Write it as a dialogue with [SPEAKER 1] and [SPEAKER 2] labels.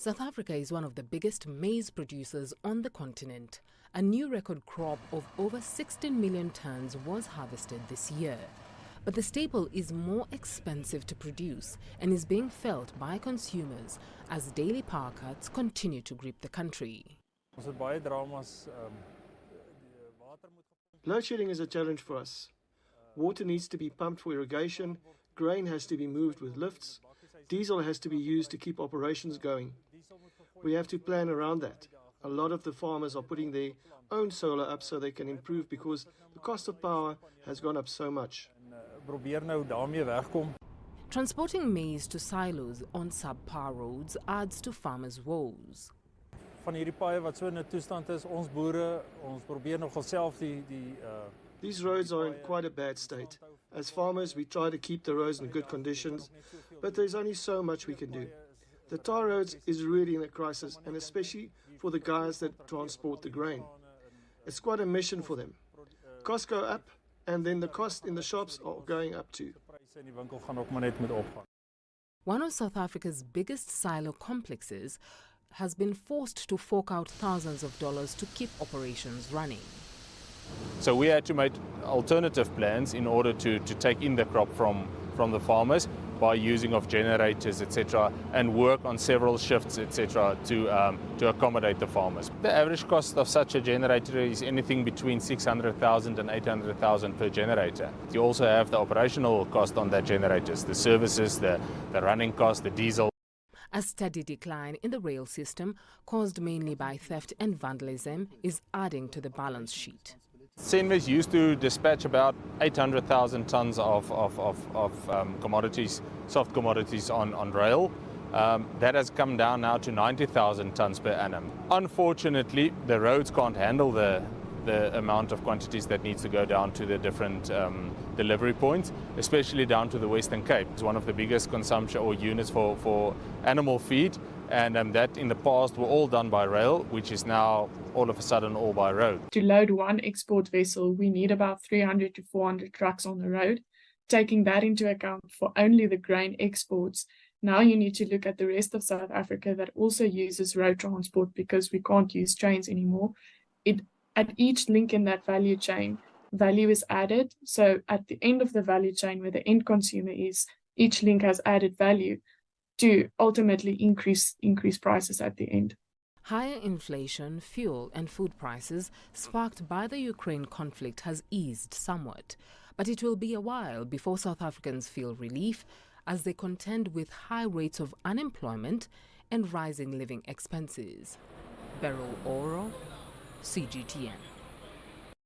[SPEAKER 1] South Africa is one of the biggest maize producers on the continent. A new record crop of over 16 million tons was harvested this year. But the staple is more expensive to produce and is being felt by consumers as daily power cuts continue to grip the country.
[SPEAKER 2] Load shedding is a challenge for us. Water needs to be pumped for irrigation, grain has to be moved with lifts, diesel has to be used to keep operations going. We have to plan around that. A lot of the farmers are putting their own solar up so they can improve because the cost of power has gone up so much.
[SPEAKER 1] Transporting maize to silos on subpar roads adds to farmers' woes.
[SPEAKER 2] These roads are in quite a bad state. As farmers, we try to keep the roads in good conditions, but there's only so much we can do. The tar roads is really in a crisis, and especially for the guys that transport the grain. It's quite a mission for them. Costs go up, and then the cost in the shops are going up too.
[SPEAKER 1] One of South Africa's biggest silo complexes has been forced to fork out thousands of dollars to keep operations running.
[SPEAKER 3] So we had to make alternative plans in order to take in the crop from the farmers by using of generators, etc., and work on several shifts, etc., to accommodate the farmers. The average cost of such a generator is anything between 600,000 and 800,000 per generator. You also have the operational cost on that generators, the services, the running cost, the diesel.
[SPEAKER 1] A steady decline in the rail system, caused mainly by theft and vandalism, is adding to the balance sheet.
[SPEAKER 3] Senwes used to dispatch about 800,000 tons of commodities, soft commodities on rail. That has come down now to 90,000 tons per annum. Unfortunately, the roads can't handle the amount of quantities that needs to go down to the different delivery points, especially down to the Western Cape. It's one of the biggest consumption or units for animal feed, and that in the past were all done by rail, which is now all of a sudden all by road.
[SPEAKER 4] To load one export vessel, we need about 300 to 400 trucks on the road. Taking that into account for only the grain exports, now you need to look at the rest of South Africa that also uses road transport because we can't use trains anymore. At each link in that value chain, value is added. So at the end of the value chain where the end consumer is, each link has added value to ultimately increase prices at the end.
[SPEAKER 1] Higher inflation, fuel and food prices sparked by the Ukraine conflict has eased somewhat, but it will be a while before South Africans feel relief as they contend with high rates of unemployment and rising living expenses. Beryl Oro, CGTN.